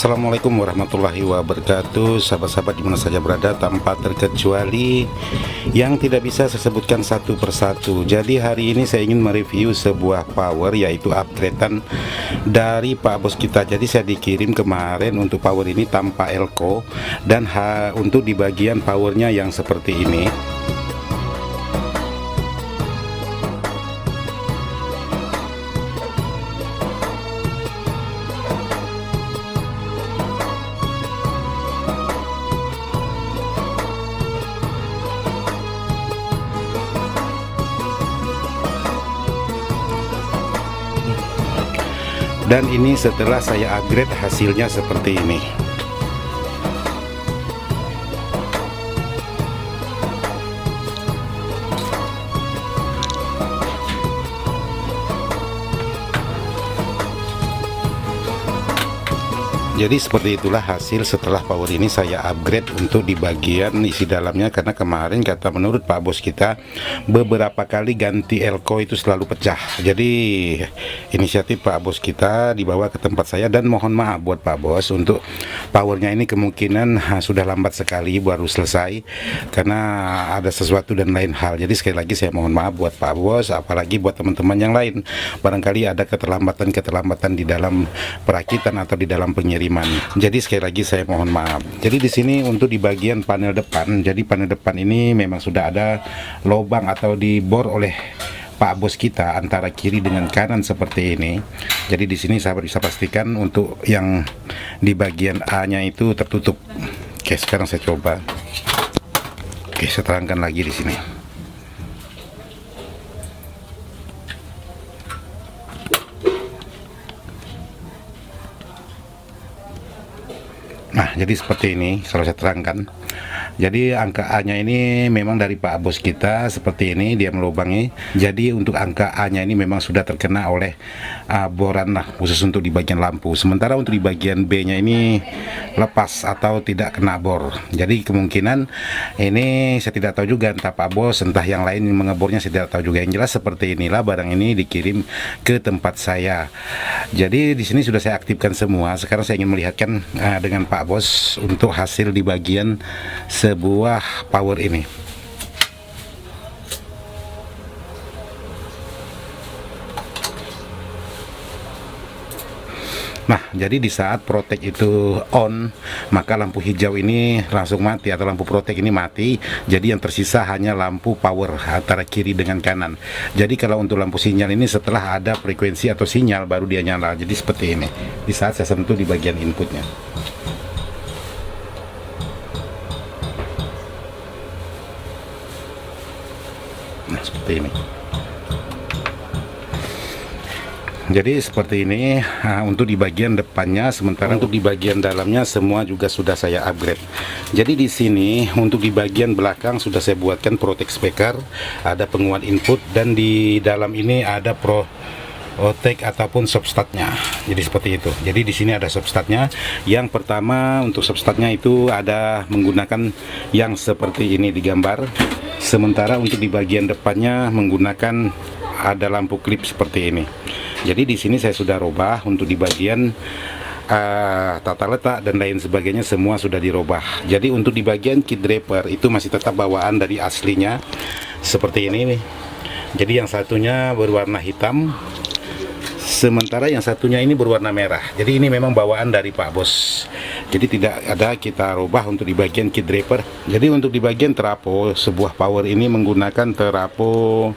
Assalamualaikum warahmatullahi wabarakatuh. Sahabat-sahabat dimana saja berada, tanpa terkecuali yang tidak bisa saya sebutkan satu persatu. Jadi hari ini saya ingin mereview sebuah power, yaitu upgradean dari Pak Bos kita. Jadi saya dikirim kemarin untuk power ini tanpa elko, dan untuk di bagian powernya yang seperti ini. Dan ini setelah saya upgrade, hasilnya seperti ini. Jadi seperti itulah hasil setelah power ini saya upgrade untuk di bagian isi dalamnya, karena kemarin kata menurut Pak Bos kita beberapa kali ganti elko itu selalu pecah. Jadi inisiatif Pak Bos kita dibawa ke tempat saya, dan mohon maaf buat Pak Bos untuk powernya ini kemungkinan sudah lambat sekali baru selesai karena ada sesuatu dan lain hal. Jadi sekali lagi saya mohon maaf buat Pak Bos, apalagi buat teman-teman yang lain, barangkali ada keterlambatan di dalam perakitan atau di dalam pengiriman. Jadi sekali lagi saya mohon maaf. Jadi di sini untuk di bagian panel depan, jadi panel depan ini memang sudah ada lubang atau dibor oleh Pak Bos kita antara kiri dengan kanan seperti ini. Jadi di sini sahabat bisa pastikan untuk yang di bagian A-nya itu tertutup. Oke, sekarang saya coba. Oke, saya terangkan lagi di sini. Nah, jadi seperti ini kalau saya terangkan. Jadi angka A-nya ini memang dari Pak Bos kita seperti ini, dia melubangi. Jadi untuk angka A-nya ini memang sudah terkena oleh boran lah, khusus untuk di bagian lampu. Sementara untuk di bagian B-nya ini lepas atau tidak kena bor. Jadi kemungkinan ini saya tidak tahu juga, entah Pak Bos entah yang lain yang mengebornya saya tidak tahu juga. Yang jelas seperti inilah barang ini dikirim ke tempat saya. Jadi di sini sudah saya aktifkan semua. Sekarang saya ingin melihatkan dengan Pak Bos untuk hasil di bagian sebuah power ini. Nah, jadi di saat protek itu on, maka lampu hijau ini langsung mati atau lampu protek ini mati. Jadi yang tersisa hanya lampu power antara kiri dengan kanan. Jadi kalau untuk lampu sinyal ini setelah ada frekuensi atau sinyal baru dia nyala. Jadi seperti ini. Di saat saya sentuh di bagian inputnya. Nah, seperti ini. Jadi seperti ini untuk di bagian depannya. Sementara untuk di bagian dalamnya semua juga sudah saya upgrade. Jadi di sini untuk di bagian belakang sudah saya buatkan protect speaker, ada penguat input, dan di dalam ini ada protect ataupun substatnya. Jadi seperti itu. Jadi di sini ada substatnya. Yang pertama untuk substatnya itu ada menggunakan yang seperti ini digambar. Sementara untuk di bagian depannya menggunakan ada lampu klip seperti ini. Jadi di sini saya sudah robah untuk di bagian tata letak dan lain sebagainya, semua sudah dirubah. Jadi untuk di bagian kit draper itu masih tetap bawaan dari aslinya seperti ini. Jadi yang satunya berwarna hitam, sementara yang satunya ini berwarna merah. Jadi ini memang bawaan dari Pak Bos. Jadi tidak ada kita rubah untuk di bagian kit draper. Jadi untuk di bagian terapo, sebuah power ini menggunakan terapo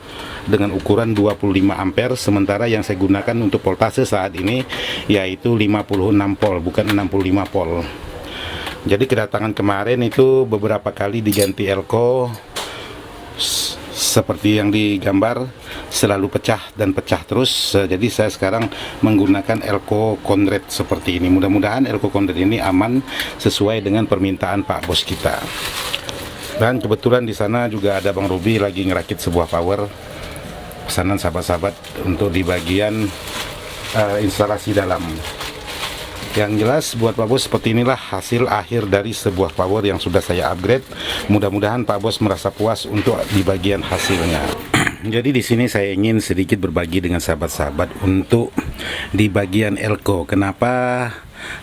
dengan ukuran 25 ampere. Sementara yang saya gunakan untuk voltase saat ini yaitu 56 volt, bukan 65 volt. Jadi kedatangan kemarin itu beberapa kali diganti elko seperti yang digambar, selalu pecah dan pecah terus. Jadi saya sekarang menggunakan elko Conrad seperti ini. Mudah-mudahan elko Conrad ini aman sesuai dengan permintaan Pak Bos kita. Dan kebetulan di sana juga ada Bang Ruby lagi ngerakit sebuah power pesanan sahabat-sahabat untuk di bagian instalasi dalam. Yang jelas buat Pak Bos seperti inilah hasil akhir dari sebuah power yang sudah saya upgrade. Mudah-mudahan Pak Bos merasa puas untuk di bagian hasilnya. Jadi di sini saya ingin sedikit berbagi dengan sahabat-sahabat untuk di bagian elko. Kenapa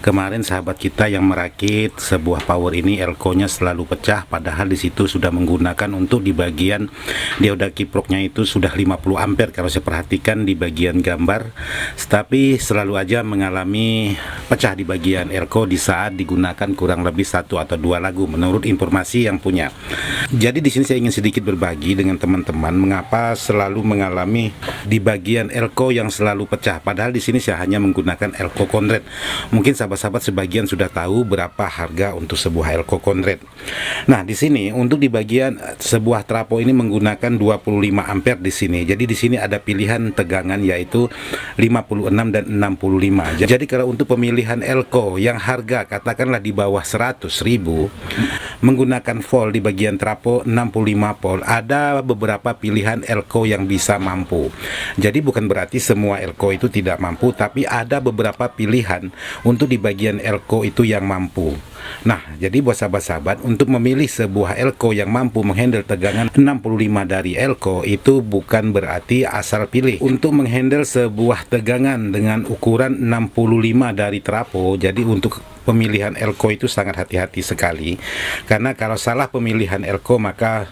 kemarin sahabat kita yang merakit sebuah power ini elko-nya selalu pecah, padahal di situ sudah menggunakan untuk di bagian dioda kiproknya itu sudah 50 ampere kalau saya perhatikan di bagian gambar, tapi selalu aja mengalami pecah di bagian elko di saat digunakan kurang lebih 1 atau 2 lagu menurut informasi yang punya. Jadi di sini saya ingin sedikit berbagi dengan teman-teman mengapa selalu mengalami di bagian elko yang selalu pecah, padahal di sini saya hanya menggunakan elko kondret. Mungkin sahabat-sahabat sebagian sudah tahu berapa harga untuk sebuah elko kondret. Nah, di sini untuk di bagian sebuah trapo ini menggunakan 25 ampere di sini. Jadi di sini ada pilihan tegangan yaitu 56 dan 65. Jadi kalau untuk pemilihan elko yang harga katakanlah di bawah 100.000 menggunakan volt di bagian trapo 65 volt, ada beberapa pilihan elko yang bisa mampu. Jadi bukan berarti semua elko itu tidak mampu, tapi ada beberapa pilihan untuk di bagian elko itu yang mampu. Nah, jadi buat sahabat-sahabat untuk memilih sebuah elko yang mampu menghandle tegangan 65 dari elko itu bukan berarti asal pilih. Untuk menghandle sebuah tegangan dengan ukuran 65 dari trapo, jadi untuk pemilihan elko itu sangat hati-hati sekali, karena kalau salah pemilihan elko maka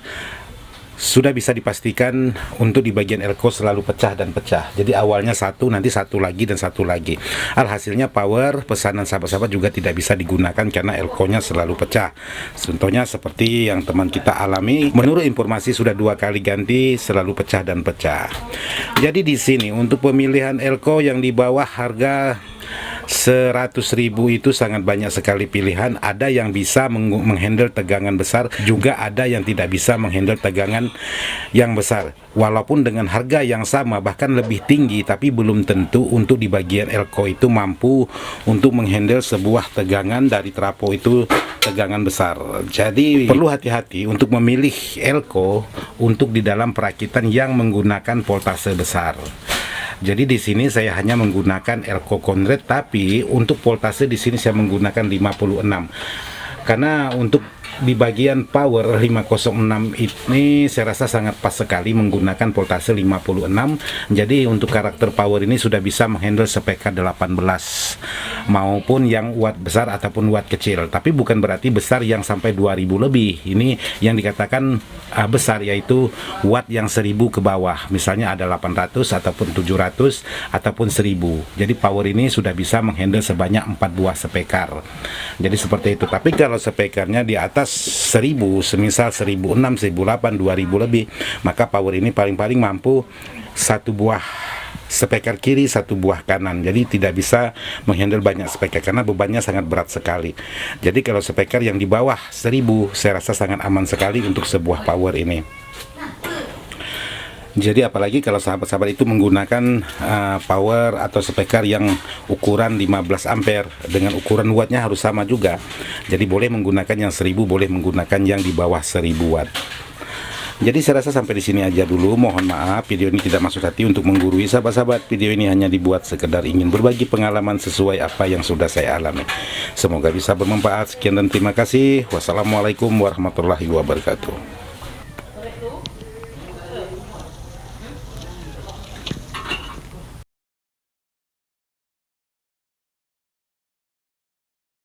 sudah bisa dipastikan untuk di bagian elko selalu pecah dan pecah. Jadi awalnya satu, nanti satu lagi dan satu lagi. Alhasilnya power pesanan sahabat-sahabat juga tidak bisa digunakan karena elko-nya selalu pecah. Contohnya seperti yang teman kita alami, menurut informasi sudah 2 kali ganti selalu pecah dan pecah. Jadi di sini untuk pemilihan elko yang di bawah harga 100.000 itu sangat banyak sekali pilihan. Ada yang bisa menghandle tegangan besar, juga ada yang tidak bisa menghandle tegangan yang besar. Walaupun dengan harga yang sama bahkan lebih tinggi, tapi belum tentu untuk di bagian elko itu mampu untuk menghandle sebuah tegangan dari trapo itu tegangan besar. Jadi perlu hati-hati untuk memilih elko untuk di dalam perakitan yang menggunakan voltase besar. Jadi di sini saya hanya menggunakan elko kondret, tapi untuk voltase di sini saya menggunakan 56. Karena untuk di bagian power 506 ini saya rasa sangat pas sekali menggunakan voltase 56. Jadi untuk karakter power ini sudah bisa menghandle SPK 18 maupun yang watt besar ataupun watt kecil. Tapi bukan berarti besar yang sampai 2000 lebih. Ini yang dikatakan besar yaitu watt yang 1000 ke bawah. Misalnya ada 800 ataupun 700 ataupun 1000. Jadi power ini sudah bisa menghandle sebanyak 4 buah spekar. Jadi seperti itu. Tapi kalau spekarnya di atas 1000, semisal 1006, 1008, 2000 lebih, maka power ini paling-paling mampu 1 buah spekar kiri, 1 buah kanan. Jadi tidak bisa menghandle banyak spekar karena bebannya sangat berat sekali. Jadi kalau spekar yang di bawah 1000 saya rasa sangat aman sekali untuk sebuah power ini. Jadi apalagi kalau sahabat-sahabat itu menggunakan power atau spekar yang ukuran 15 ampere dengan ukuran wattnya harus sama juga. Jadi boleh menggunakan yang 1000, boleh menggunakan yang di bawah 1000 watt. Jadi saya rasa sampai di sini aja dulu. Mohon maaf video ini tidak maksud hati untuk menggurui sahabat-sahabat. Video ini hanya dibuat sekedar ingin berbagi pengalaman sesuai apa yang sudah saya alami. Semoga bisa bermanfaat. Sekian dan terima kasih. Wassalamualaikum warahmatullahi wabarakatuh.